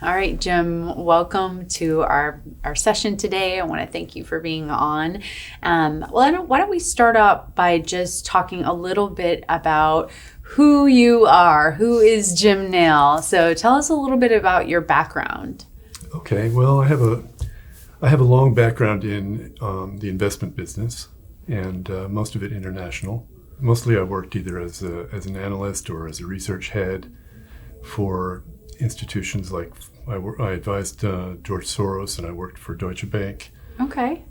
All right, Jim, welcome to our session today. I want to thank you for being on. Why don't we start out by just talking a little bit about who you are. Who is Jim Nail? So tell us a little bit about your background. Okay, well, I have a long background in the investment business, and most of it international. Mostly I worked either as an analyst or as a research head for institutions like I advised George Soros, and I worked for Deutsche Bank. Okay.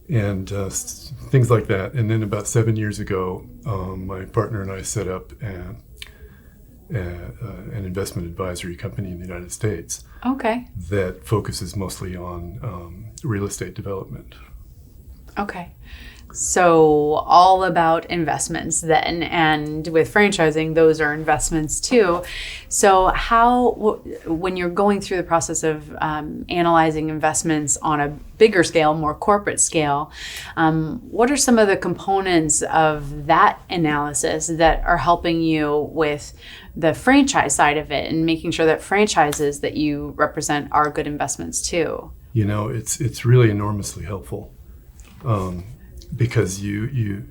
And things like that. And then about 7 years ago, my partner and I set up an investment advisory company in the United States. Okay. That focuses mostly on real estate development. Okay. So all about investments then, and with franchising, those are investments too. So when you're going through the process of analyzing investments on a bigger scale, more corporate scale, what are some of the components of that analysis that are helping you with the franchise side of it and making sure that franchises that you represent are good investments too? You know, it's really enormously helpful. Because you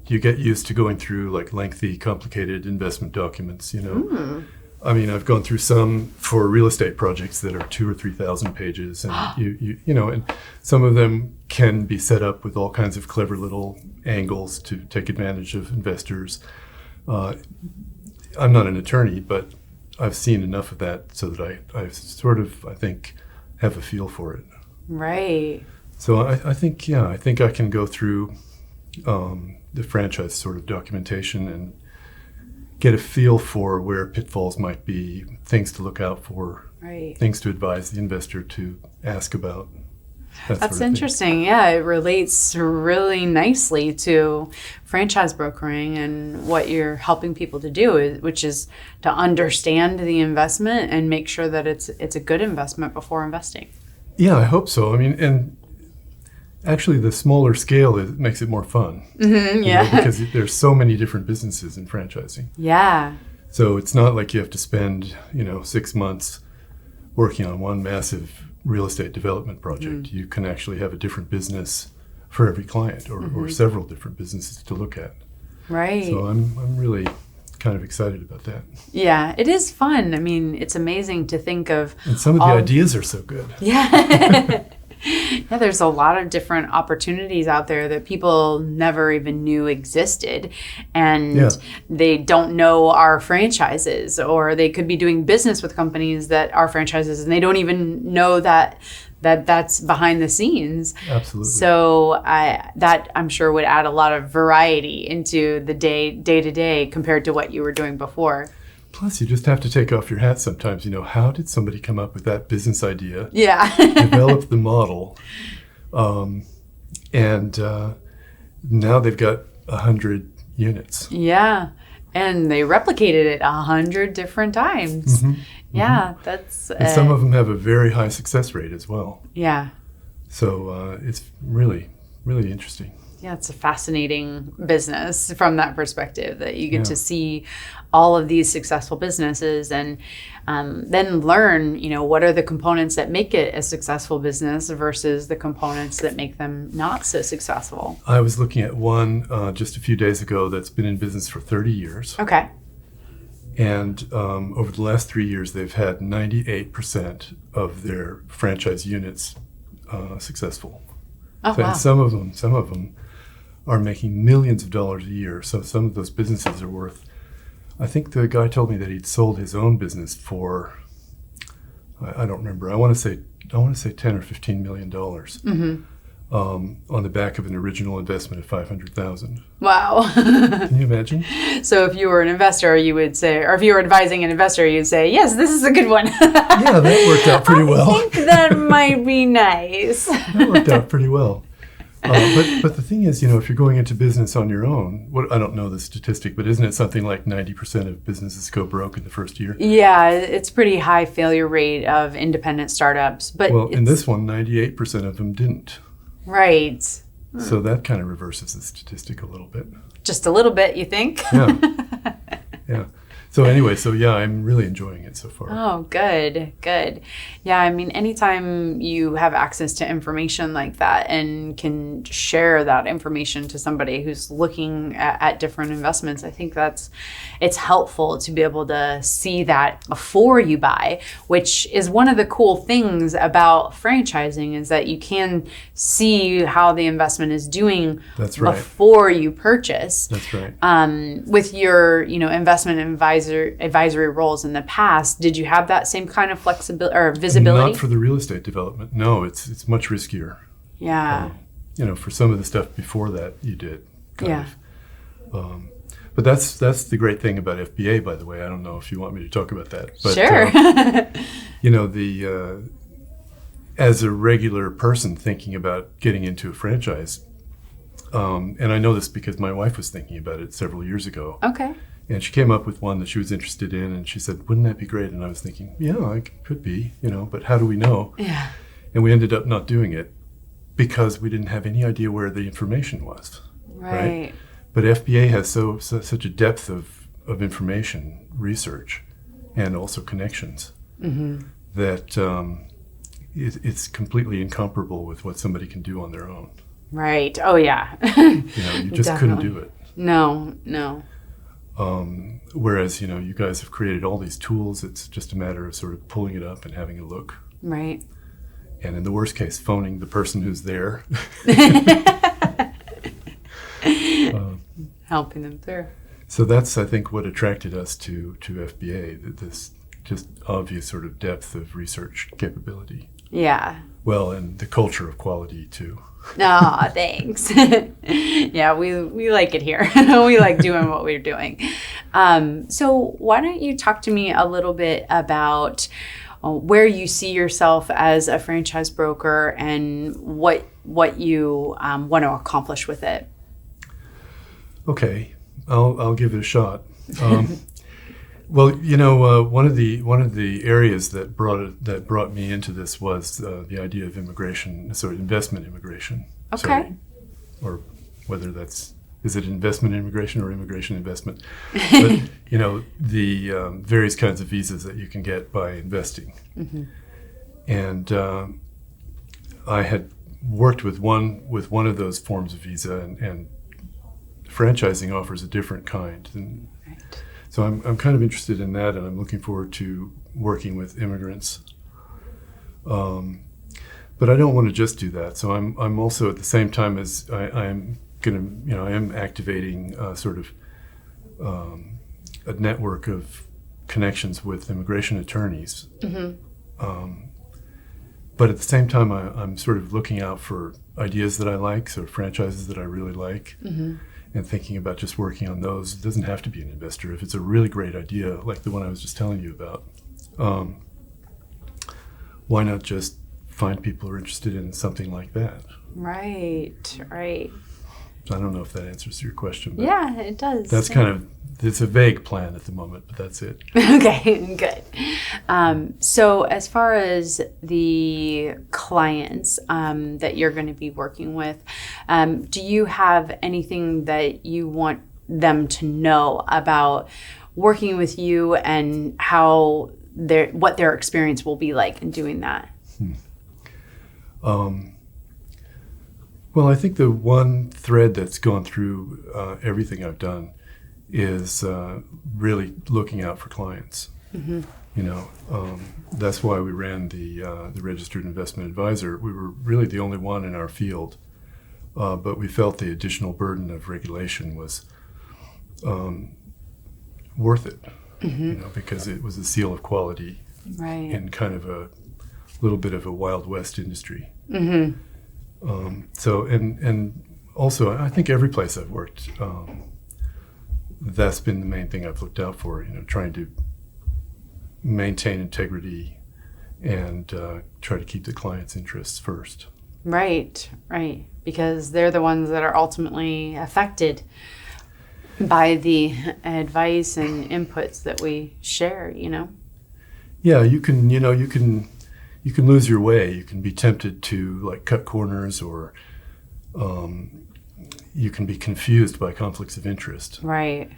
get used to going through like lengthy, complicated investment documents. I mean, I've gone through some for real estate projects that are 2,000 or 3,000 pages, and and some of them can be set up with all kinds of clever little angles to take advantage of investors. I'm not an attorney, but I've seen enough of that so that I sort of, I think, have a feel for it. Right. So I think I can go through the franchise sort of documentation and get a feel for where pitfalls might be, things to look out for, right. Things to advise the investor to ask about. That's interesting. Yeah, it relates really nicely to franchise brokering and what you're helping people to do, which is to understand the investment and make sure that it's a good investment before investing. Yeah, I hope so. I mean, and actually, the smaller scale makes it more fun. Mm-hmm, yeah. Because there's so many different businesses in franchising. Yeah. So it's not like you have to spend 6 months working on one massive real estate development project. You can actually have a different business for every client, or several different businesses to look at. Right. So I'm really kind of excited about that. Yeah, it is fun. I mean, it's amazing to think of. And some of the ideas are so good. Yeah. Yeah, there's a lot of different opportunities out there that people never even knew existed, and they don't know are franchises, or they could be doing business with companies that are franchises and they don't even know that's behind the scenes. Absolutely. So that I'm sure would add a lot of variety into the day to day compared to what you were doing before. Plus, you just have to take off your hat sometimes. How did somebody come up with that business idea? Yeah. Develop the model. And now they've got 100 units. Yeah. And they replicated it 100 different times. Mm-hmm. Yeah, that's... And some of them have a very high success rate as well. Yeah. So it's really, really interesting. Yeah, it's a fascinating business from that perspective, that you get to see all of these successful businesses and then learn, what are the components that make it a successful business versus the components that make them not so successful. I was looking at one just a few days ago that's been in business for 30 years. Okay. And over the last 3 years, they've had 98% of their franchise units successful. Oh, wow. And some of them are making millions of dollars a year. So some of those businesses are worth, I think the guy told me that he'd sold his own business for, I don't remember, I want to say 10 or $15 million on the back of an original investment of $500,000. Wow. Can you imagine? So if you were an investor, you would say, or if you were advising an investor, you'd say, yes, this is a good one. Yeah, that worked out pretty well. I think that might be nice. That worked out pretty well. But the thing is, if you're going into business on your own, I don't know the statistic, but isn't it something like 90% of businesses go broke in the first year? Yeah, it's pretty high failure rate of independent startups. But in this one, 98% of them didn't. Right. So that kind of reverses the statistic a little bit. Just a little bit, you think? Yeah. Yeah. So anyway, yeah, I'm really enjoying it so far. Oh, good, good. Yeah, I mean, anytime you have access to information like that and can share that information to somebody who's looking at different investments, I think it's helpful to be able to see that before you buy, which is one of the cool things about franchising, is that you can see how the investment is doing That's right. before you purchase. That's right. With your, investment advisory roles in the past, did you have that same kind of flexibility or visibility? Not for the real estate development. No, it's much riskier. Yeah. For some of the stuff before that you did. Yeah. But that's the great thing about FBA, by the way. I don't know if you want me to talk about that. But, sure. As a regular person thinking about getting into a franchise, and I know this because my wife was thinking about it several years ago. Okay. And she came up with one that she was interested in, and she said, "Wouldn't that be great?" And I was thinking, "Yeah, it could be, but how do we know?" Yeah. And we ended up not doing it because we didn't have any idea where the information was. Right. But FBA has such a depth of information, research, and also connections that it's completely incomparable with what somebody can do on their own. Right. Oh, yeah. You just couldn't do it. No. Whereas, you guys have created all these tools. It's just a matter of sort of pulling it up and having a look. Right. And in the worst case, phoning the person who's there. Helping them through. So that's, I think, what attracted us to FBA, this just obvious sort of depth of research capability. Yeah. Well, and the culture of quality, too. Oh, thanks. Yeah, we like it here. We like doing what we're doing. So why don't you talk to me a little bit about where you see yourself as a franchise broker and what you want to accomplish with it? Okay, I'll give it a shot. Well, one of the areas that brought me into this was the idea of immigration, sort of investment immigration. Okay. Or whether is it investment immigration or immigration investment? But the various kinds of visas that you can get by investing. Mm-hmm. And I had worked with one of those forms of visa, and franchising offers a different kind. And right. So I'm kind of interested in that, and I'm looking forward to working with immigrants. But I don't want to just do that. So I'm also, at the same time as I am activating sort of a network of connections with immigration attorneys. Mm-hmm. But at the same time, I'm sort of looking out for ideas that I like, so franchises that I really like. Mm-hmm. And thinking about just working on those. It doesn't have to be an investor. If it's a really great idea, like the one I was just telling you about, why not just find people who are interested in something like that? Right. I don't know if that answers your question. But yeah, it does. That's it's a vague plan at the moment, but that's it. Okay, good. So as far as the clients that you're going to be working with, do you have anything that you want them to know about working with you and how what their experience will be like in doing that? Well, I think the one thread that's gone through everything I've done is really looking out for clients. Mm-hmm. That's why we ran the Registered Investment Advisor. We were really the only one in our field, but we felt the additional burden of regulation was worth it, mm-hmm. Because it was a seal of quality, right. In kind of a little bit of a Wild West industry. Mm-hmm. So also, I think every place I've worked, that's been the main thing I've looked out for, trying to maintain integrity and try to keep the client's interests first. Right. Because they're the ones that are ultimately affected by the advice and inputs that we share, Yeah, you can lose your way. You can be tempted to cut corners, or you can be confused by conflicts of interest. Right.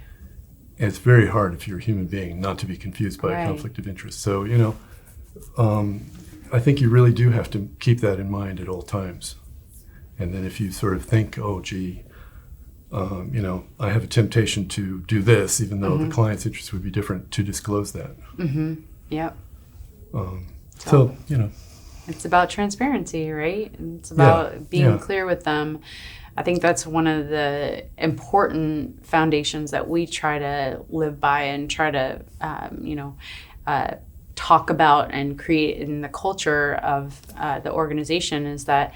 it's very hard if you're a human being not to be confused by Right. a conflict of interest. So, I think you really do have to keep that in mind at all times. And then if you sort of think, oh, gee, I have a temptation to do this, even though the client's interest would be different, to disclose that. Yep. So, It's about transparency, right? And it's about being clear with them. I think that's one of the important foundations that we try to live by and try to, talk about and create in the culture of the organization, is that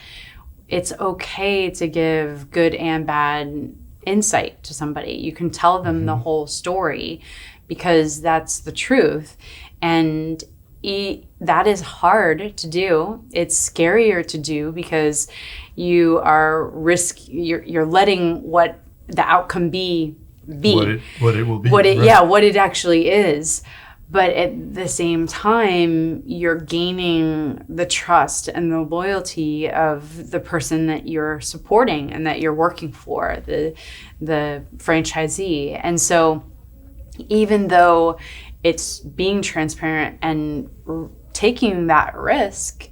it's okay to give good and bad insight to somebody. You can tell them the whole story because that's the truth. And that is hard to do. It's scarier to do because you are you're letting what the outcome be. What it will be. What it right. what it actually is. But at the same time, you're gaining the trust and the loyalty of the person that you're supporting and that you're working for, the franchisee. And so even though it's being transparent and taking that risk,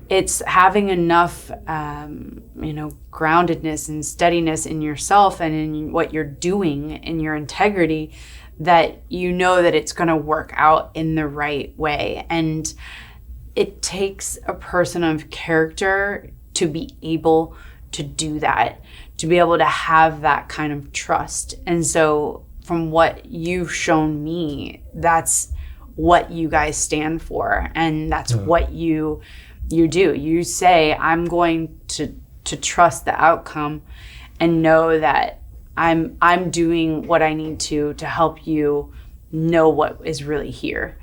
it's having enough, groundedness and steadiness in yourself and in what you're doing, in your integrity, that you know that it's going to work out in the right way. And it takes a person of character to be able to do that, to be able to have that kind of trust. And so from what you've shown me, that's what you guys stand for, and that's what you do. You say, I'm going to trust the outcome and know that I'm doing what I need to help you know what is really here.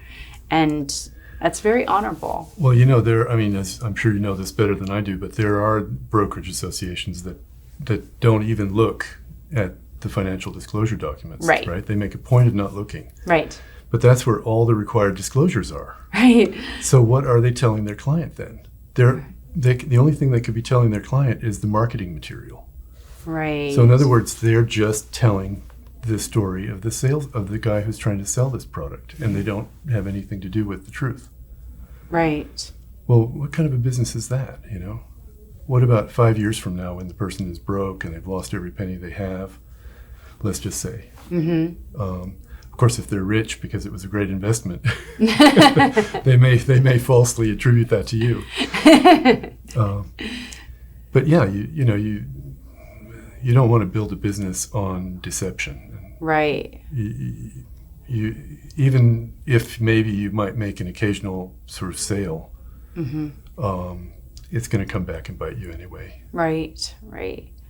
And that's very honorable. Well, as I'm sure you know this better than I do, but there are brokerage associations that don't even look at the financial disclosure documents, right? They make a point of not looking. Right. But that's where all the required disclosures are. Right. So what are they telling their client then? The only thing they could be telling their client is the marketing material. Right. So in other words, they're just telling the story of the sales of the guy who's trying to sell this product, and they don't have anything to do with the truth. Right. Well, what kind of a business is that, What about 5 years from now when the person is broke and they've lost every penny they have? Let's just say. Of course, if they're rich because it was a great investment, they may falsely attribute that to you. But yeah, you don't want to build a business on deception. Right. You even if maybe you might make an occasional sort of sale, it's going to come back and bite you anyway. Right.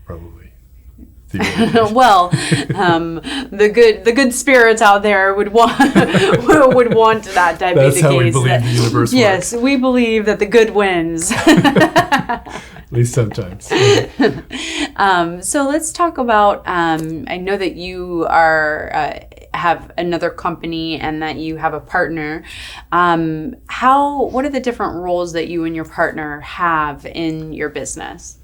Probably. Well, the good spirits out there would want that to be the case. That's how we believe the universe works. Yes, we believe that the good wins. At least sometimes. So let's talk about. I know that you have another company and that you have a partner. What are the different roles that you and your partner have in your business?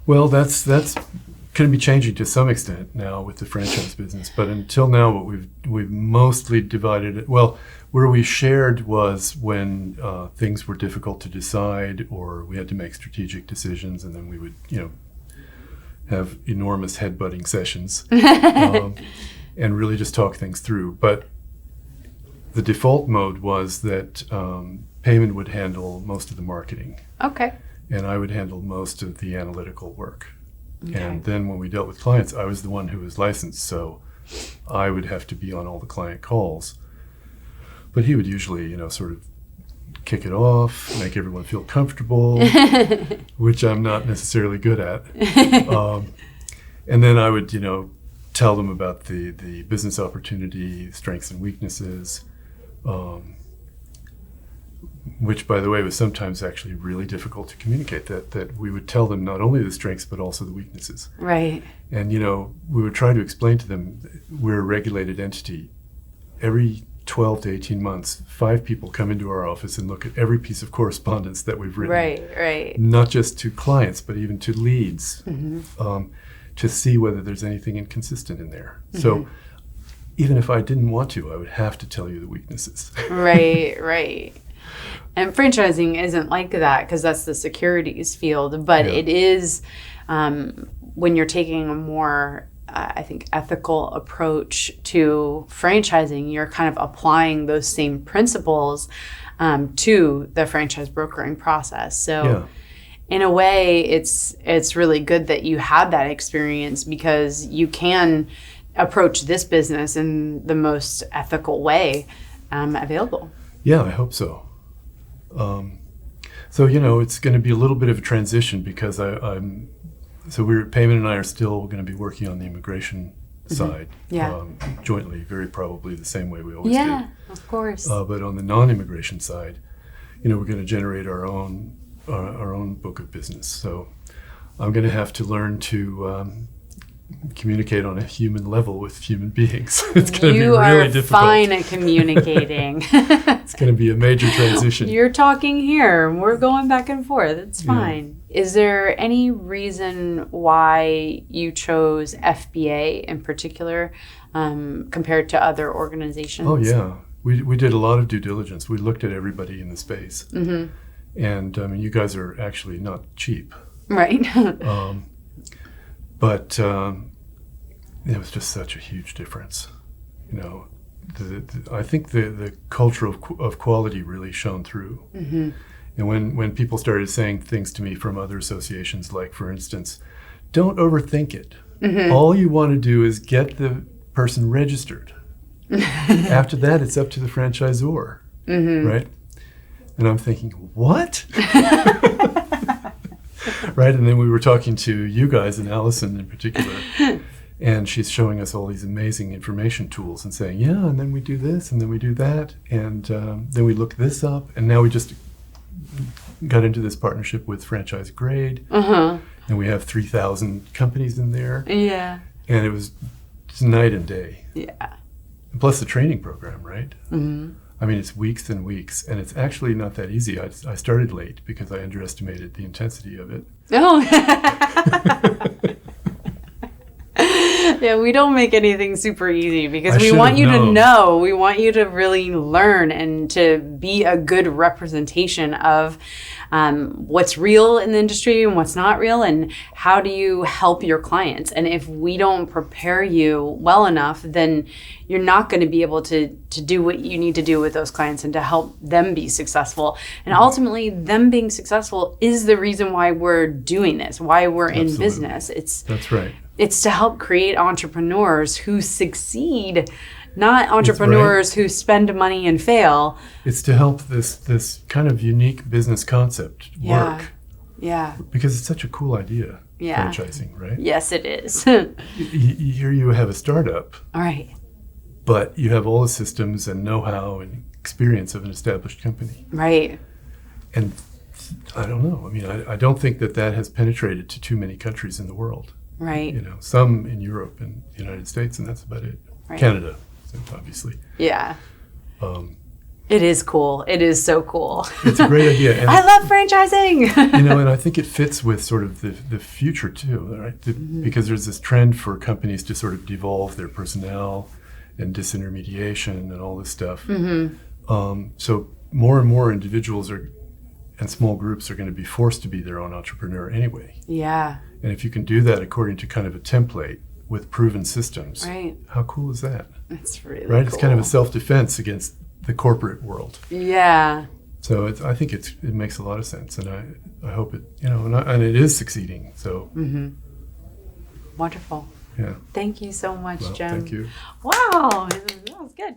Well, that's going to be changing to some extent now with the franchise business. But until now, what we've mostly divided it. Well, where we shared was when things were difficult to decide, or we had to make strategic decisions, and then we would, have enormous headbutting sessions and really just talk things through. But the default mode was that Payman would handle most of the marketing. Okay. And I would handle most of the analytical work. Okay. And then when we dealt with clients, I was the one who was licensed, so I would have to be on all the client calls. But he would usually, sort of kick it off, make everyone feel comfortable, which I'm not necessarily good at. And then I would, tell them about the business opportunity, strengths and weaknesses, which, by the way, was sometimes actually really difficult to communicate, that we would tell them not only the strengths, but also the weaknesses. Right. And, we would try to explain to them we're a regulated entity. Every 12 to 18 months, 5 people come into our office and look at every piece of correspondence that we've written. Right. Not just to clients, but even to leads, to see whether there's anything inconsistent in there. So even if I didn't want to, I would have to tell you the weaknesses. Right, right. And franchising isn't like that because that's the securities field, but it is when you're taking a more, I think, ethical approach to franchising, you're kind of applying those same principles to the franchise brokering process. So in a way, it's really good that you had that experience because you can approach this business in the most ethical way available. Yeah, I hope so. So, it's going to be a little bit of a transition because Payman and I are still going to be working on the immigration side jointly, very probably the same way we always did. Yeah, of course. But on the non-immigration side, we're going to generate our own book of business. So I'm going to have to learn to communicate on a human level with human beings. It's going to be really difficult. You are fine at communicating. It's going to be a major transition. You're talking here. We're going back and forth. It's fine. Yeah. Is there any reason why you chose FBA in particular compared to other organizations? Oh, yeah. We did a lot of due diligence. We looked at everybody in the space. Mm-hmm. And, you guys are actually not cheap. Right. But it was just such a huge difference. I think the culture of quality really shone through. Mm-hmm. And when people started saying things to me from other associations, like, for instance, don't overthink it. Mm-hmm. All you want to do is get the person registered. After that, it's up to the franchisor, right? And I'm thinking, what? Right, and then we were talking to you guys and Allison in particular, and she's showing us all these amazing information tools and saying, and then we do this, and then we do that, and then we look this up, and now we just got into this partnership with Franchise Grade, and we have 3,000 companies in there. Yeah. And it was just night and day. Yeah. And plus the training program, right? Mm-hmm. I mean, it's weeks and weeks, and it's actually not that easy. I started late because I underestimated the intensity of it. Oh. Yeah, we don't make anything super easy because we want you to know. We want you to really learn and to be a good representation of what's real in the industry and what's not real, and how do you help your clients. And if we don't prepare you well enough, then you're not going to be able to do what you need to do with those clients and to help them be successful. And ultimately, them being successful is the reason why we're doing this, why we're in business. That's right. It's to help create entrepreneurs who succeed, not entrepreneurs who spend money and fail. It's to help this kind of unique business concept work. Yeah. Because it's such a cool idea, franchising, right? Yes, it is. Here you have a startup. All right. But you have all the systems and know-how and experience of an established company. Right. And I don't know. I mean, I don't think that has penetrated to too many countries in the world. Right. Some in Europe and the United States, and that's about it. Right. Canada, obviously. Yeah. It is cool. It is so cool. It's a great idea. And I love franchising. And I think it fits with sort of the future too, right? Because there's this trend for companies to sort of devolve their personnel and disintermediation and all this stuff. Mm-hmm. So more and more individuals and small groups are going to be forced to be their own entrepreneur anyway. Yeah. And if you can do that according to kind of a template with proven systems, right? How cool is that? It's really right. Cool. It's kind of a self-defense against the corporate world. Yeah. So I think it makes a lot of sense, and I hope it and it is succeeding. So. Mm-hmm. Wonderful. Yeah. Thank you so much, Jim. Thank you. Wow, that was good.